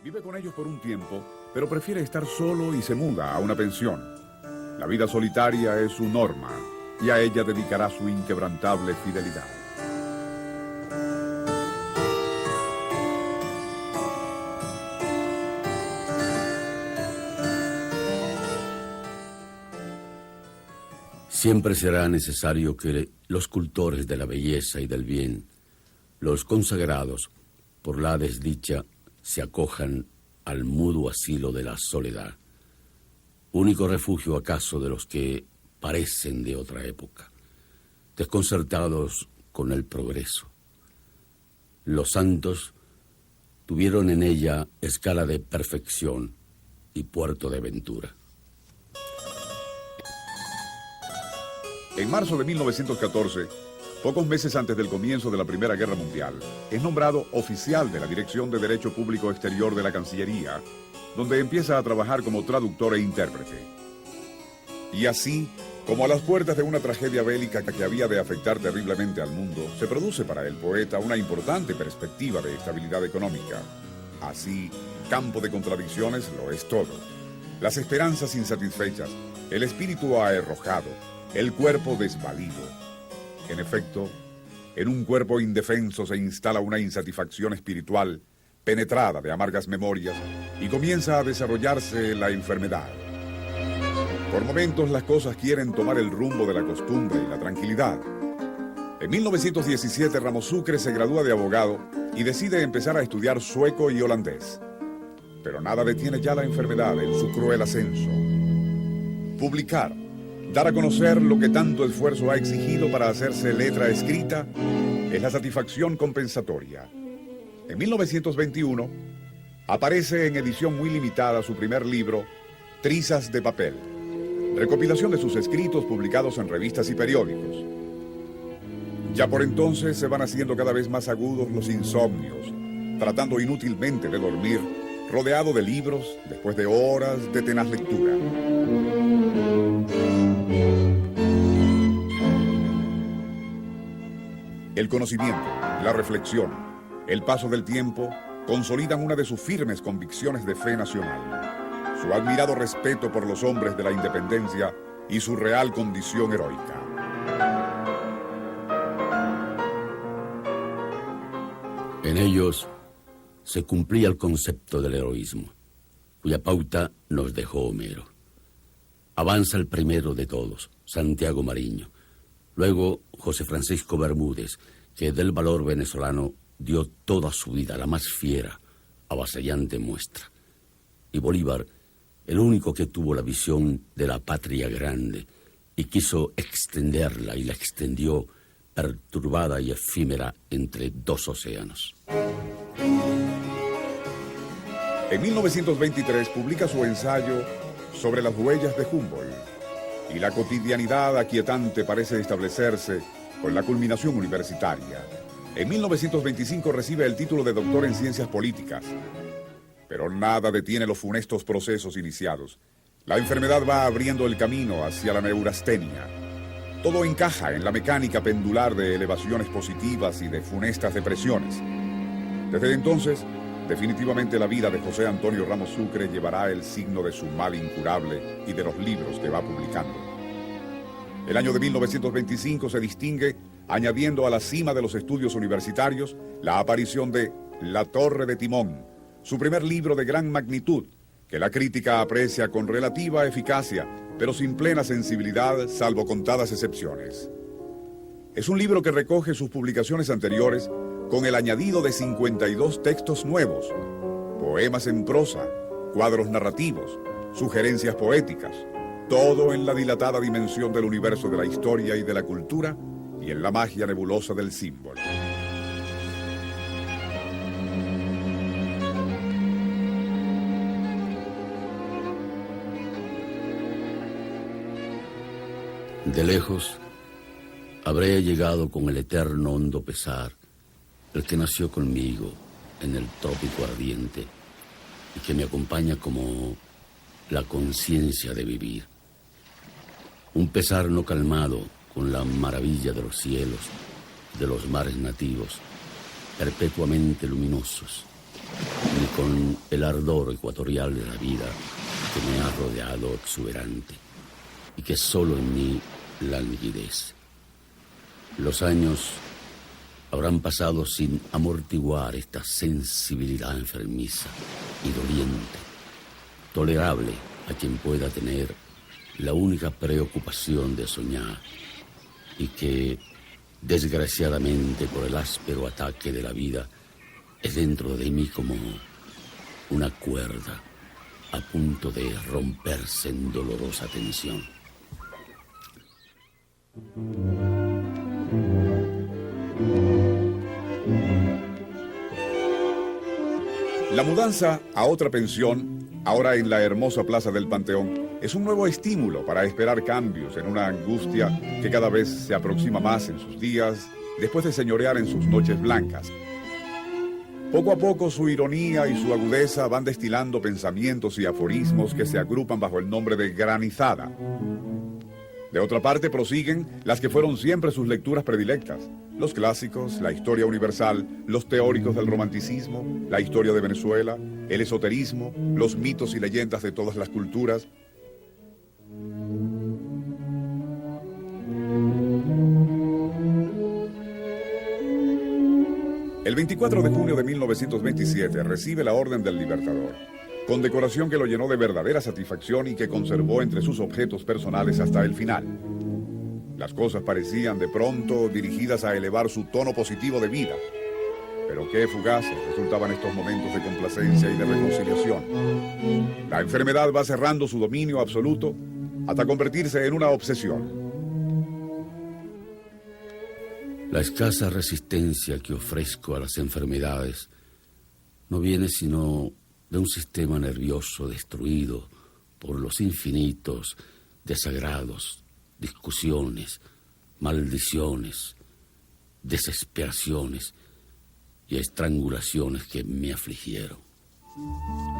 Vive con ellos por un tiempo, pero prefiere estar solo y se muda a una pensión. La vida solitaria es su norma y a ella dedicará su inquebrantable fidelidad. Siempre será necesario que los cultores de la belleza y del bien, los consagrados por la desdicha, se acojan al mudo asilo de la soledad, único refugio acaso de los que parecen de otra época, desconcertados con el progreso. Los santos tuvieron en ella escala de perfección y puerto de ventura. En marzo de 1914, pocos meses antes del comienzo de la Primera Guerra Mundial, es nombrado oficial de la Dirección de Derecho Público Exterior de la Cancillería, donde empieza a trabajar como traductor e intérprete. Y así, como a las puertas de una tragedia bélica que había de afectar terriblemente al mundo, se produce para el poeta una importante perspectiva de estabilidad económica. Así, campo de contradicciones lo es todo. Las esperanzas insatisfechas, el espíritu aherrojado, el cuerpo desvalido. En efecto, en un cuerpo indefenso se instala una insatisfacción espiritual penetrada de amargas memorias y comienza a desarrollarse la enfermedad. Por momentos las cosas quieren tomar el rumbo de la costumbre y la tranquilidad. En 1917 Ramos Sucre se gradúa de abogado y decide empezar a estudiar sueco y holandés. Pero nada detiene ya la enfermedad en su cruel ascenso. Publicar, dar a conocer lo que tanto esfuerzo ha exigido para hacerse letra escrita, es la satisfacción compensatoria. En 1921, aparece en edición muy limitada su primer libro, Trizas de papel, recopilación de sus escritos publicados en revistas y periódicos. Ya por entonces se van haciendo cada vez más agudos los insomnios, tratando inútilmente de dormir, rodeado de libros después de horas de tenaz lectura. El conocimiento, la reflexión, el paso del tiempo consolidan una de sus firmes convicciones de fe nacional, su admirado respeto por los hombres de la independencia y su real condición heroica. En ellos se cumplía el concepto del heroísmo, cuya pauta nos dejó Homero. Avanza el primero de todos, Santiago Mariño. Luego, José Francisco Bermúdez, que del valor venezolano dio toda su vida la más fiera, avasallante muestra. Y Bolívar, el único que tuvo la visión de la patria grande y quiso extenderla y la extendió perturbada y efímera entre dos océanos. En 1923 publica su ensayo sobre las huellas de Humboldt, y la cotidianidad aquietante parece establecerse con la culminación universitaria. En 1925 recibe el título de doctor en Ciencias Políticas, pero nada detiene los funestos procesos iniciados. La enfermedad va abriendo el camino hacia la neurastenia. Todo encaja en la mecánica pendular de elevaciones positivas y de funestas depresiones. Desde entonces, definitivamente la vida de José Antonio Ramos Sucre llevará el signo de su mal incurable y de los libros que va publicando. El año de 1925 se distingue añadiendo a la cima de los estudios universitarios la aparición de La Torre de Timón, su primer libro de gran magnitud, que la crítica aprecia con relativa eficacia, pero sin plena sensibilidad, salvo contadas excepciones. Es un libro que recoge sus publicaciones anteriores con el añadido de 52 textos nuevos, poemas en prosa, cuadros narrativos, sugerencias poéticas, todo en la dilatada dimensión del universo de la historia y de la cultura y en la magia nebulosa del símbolo. De lejos, habré llegado con el eterno hondo pesar, el que nació conmigo en el trópico ardiente y que me acompaña como la conciencia de vivir. Un pesar no calmado con la maravilla de los cielos, de los mares nativos, perpetuamente luminosos, ni con el ardor ecuatorial de la vida que me ha rodeado exuberante y que solo en mí languidece. Los años habrán pasado sin amortiguar esta sensibilidad enfermiza y doliente, tolerable a quien pueda tener la única preocupación de soñar y que, desgraciadamente por el áspero ataque de la vida, es dentro de mí como una cuerda a punto de romperse en dolorosa tensión. La mudanza a otra pensión, ahora en la hermosa plaza del Panteón, es un nuevo estímulo para esperar cambios en una angustia que cada vez se aproxima más en sus días, después de señorear en sus noches blancas. Poco a poco su ironía y su agudeza van destilando pensamientos y aforismos que se agrupan bajo el nombre de granizada. De otra parte prosiguen las que fueron siempre sus lecturas predilectas: los clásicos, la historia universal, los teóricos del romanticismo, la historia de Venezuela, el esoterismo, los mitos y leyendas de todas las culturas. El 24 de junio de 1927 recibe la Orden del Libertador, condecoración que lo llenó de verdadera satisfacción y que conservó entre sus objetos personales hasta el final. Las cosas parecían de pronto dirigidas a elevar su tono positivo de vida, pero qué fugaces resultaban estos momentos de complacencia y de reconciliación. La enfermedad va cerrando su dominio absoluto hasta convertirse en una obsesión. La escasa resistencia que ofrezco a las enfermedades no viene sino de un sistema nervioso destruido por los infinitos desagrados, discusiones, maldiciones, desesperaciones y estrangulaciones que me afligieron.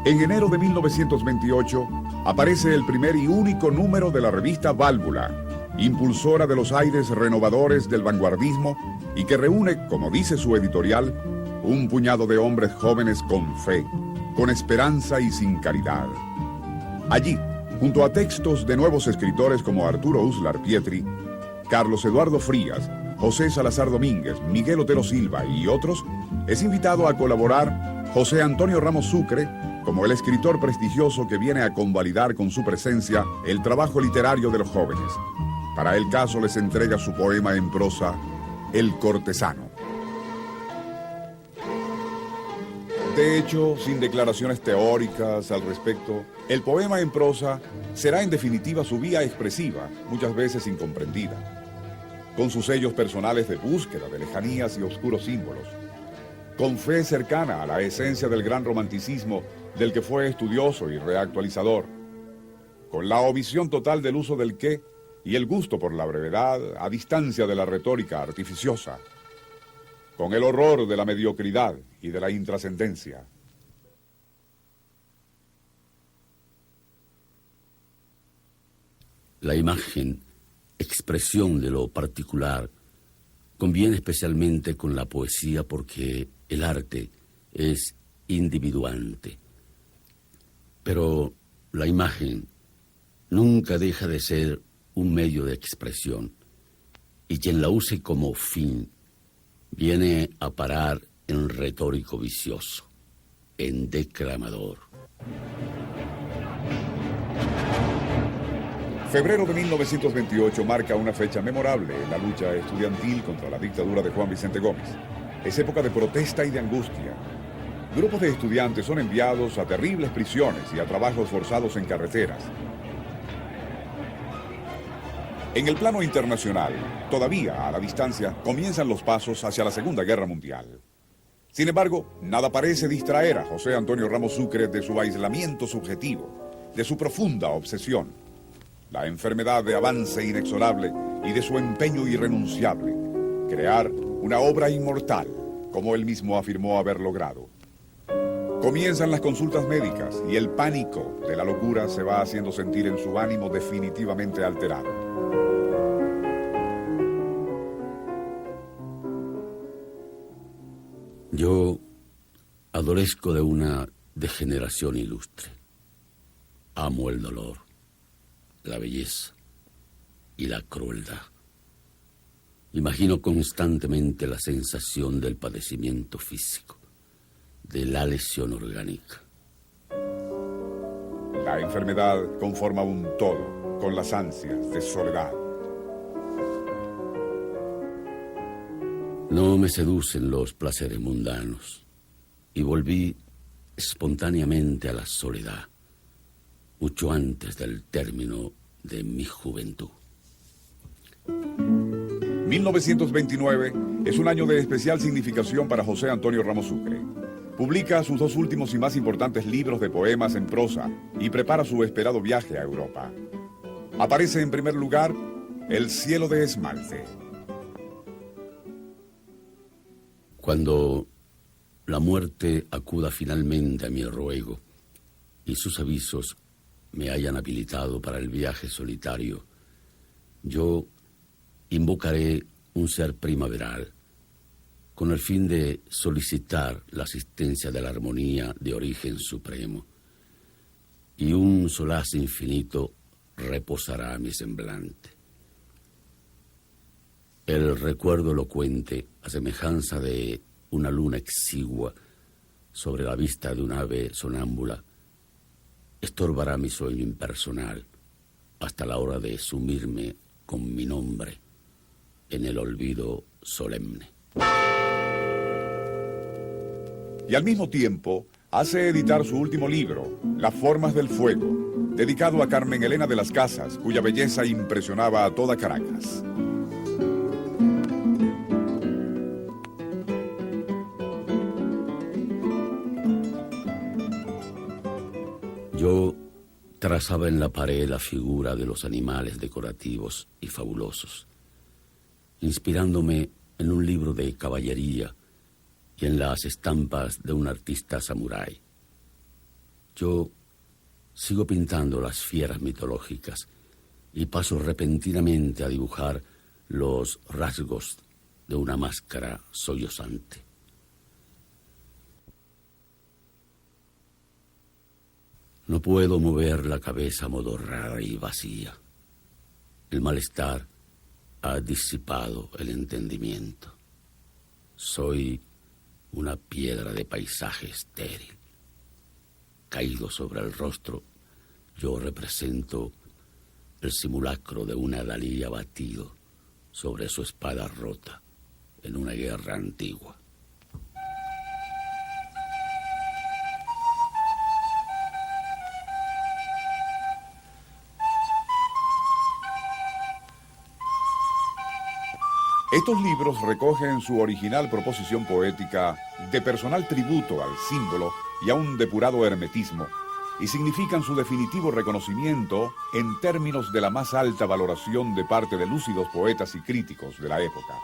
En enero de 1928 aparece el primer y único número de la revista Válvula, impulsora de los aires renovadores del vanguardismo y que reúne, como dice su editorial, un puñado de hombres jóvenes con fe, con esperanza y sin caridad. Allí, junto a textos de nuevos escritores como Arturo Uslar Pietri, Carlos Eduardo Frías, José Salazar Domínguez, Miguel Otero Silva y otros, es invitado a colaborar José Antonio Ramos Sucre como el escritor prestigioso que viene a convalidar con su presencia el trabajo literario de los jóvenes. Para el caso les entrega su poema en prosa, El Cortesano. De hecho, sin declaraciones teóricas al respecto, el poema en prosa será en definitiva su vía expresiva, muchas veces incomprendida, con sus sellos personales de búsqueda de lejanías y oscuros símbolos, con fe cercana a la esencia del gran romanticismo del que fue estudioso y reactualizador, con la omisión total del uso del qué y el gusto por la brevedad a distancia de la retórica artificiosa, con el horror de la mediocridad y de la intrascendencia. La imagen, expresión de lo particular, conviene especialmente con la poesía porque el arte es individuante. Pero la imagen nunca deja de ser un medio de expresión, y quien la use como fin viene a parar en retórico vicioso, en declamador. Febrero de 1928 marca una fecha memorable en la lucha estudiantil contra la dictadura de Juan Vicente Gómez. Es época de protesta y de angustia. Grupos de estudiantes son enviados a terribles prisiones y a trabajos forzados en carreteras. En el plano internacional, todavía a la distancia, comienzan los pasos hacia la Segunda Guerra Mundial. Sin embargo, nada parece distraer a José Antonio Ramos Sucre de su aislamiento subjetivo, de su profunda obsesión, la enfermedad de avance inexorable y de su empeño irrenunciable, crear una obra inmortal, como él mismo afirmó haber logrado. Comienzan las consultas médicas y el pánico de la locura se va haciendo sentir en su ánimo definitivamente alterado. Yo Adolezco de una degeneración ilustre. Amo el dolor, la belleza y la crueldad. Imagino constantemente la sensación del padecimiento físico, de la lesión orgánica. La enfermedad conforma un todo con las ansias de soledad. No me seducen los placeres mundanos y volví espontáneamente a la soledad, mucho antes del término de mi juventud. 1929 es un año de especial significación para José Antonio Ramos Sucre. Publica sus dos últimos y más importantes libros de poemas en prosa y prepara su esperado viaje a Europa. Aparece en primer lugar El cielo de esmalte. Cuando la muerte acuda finalmente a mi ruego y sus avisos me hayan habilitado para el viaje solitario, yo invocaré un ser primaveral con el fin de solicitar la asistencia de la armonía de origen supremo, y un solaz infinito reposará mi semblante. El recuerdo elocuente, a semejanza de una luna exigua sobre la vista de un ave sonámbula, estorbará mi sueño impersonal hasta la hora de sumirme con mi nombre en el olvido solemne. Y al mismo tiempo hace editar su último libro, Las formas del fuego, dedicado a Carmen Elena de las Casas, cuya belleza impresionaba a toda Caracas. Yo trazaba en la pared la figura de los animales decorativos y fabulosos, inspirándome en un libro de caballería y en las estampas de un artista samurái. Yo sigo pintando las fieras mitológicas y paso repentinamente a dibujar los rasgos de una máscara sollozante. No puedo mover la cabeza amodorrada y vacía. El malestar ha disipado el entendimiento. Soy una piedra de paisaje estéril. Caído sobre el rostro, yo represento el simulacro de un adalí abatido sobre su espada rota en una guerra antigua. Estos libros recogen su original proposición poética de personal tributo al símbolo y a un depurado hermetismo, y significan su definitivo reconocimiento en términos de la más alta valoración de parte de lúcidos poetas y críticos de la época.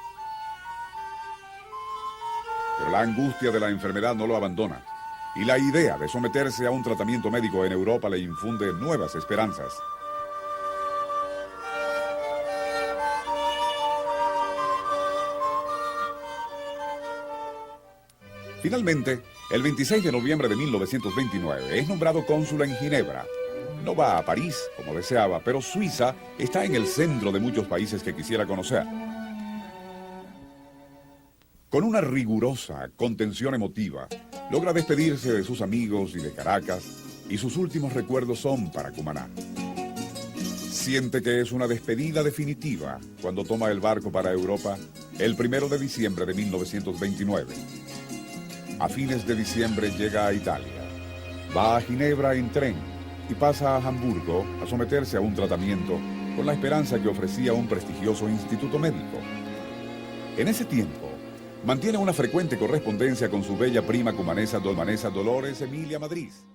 Pero la angustia de la enfermedad no lo abandona, y la idea de someterse a un tratamiento médico en Europa le infunde nuevas esperanzas. Finalmente, el 26 de noviembre de 1929 es nombrado cónsul en Ginebra. No va a París, como deseaba, pero Suiza está en el centro de muchos países que quisiera conocer. Con una rigurosa contención emotiva, logra despedirse de sus amigos y de Caracas, y sus últimos recuerdos son para Cumaná. Siente que es una despedida definitiva cuando toma el barco para Europa el 1 de diciembre de 1929. A fines de diciembre llega a Italia, va a Ginebra en tren y pasa a Hamburgo a someterse a un tratamiento con la esperanza que ofrecía un prestigioso instituto médico. En ese tiempo, mantiene una frecuente correspondencia con su bella prima cumanesa dolmanesa Dolores Emilia Madriz.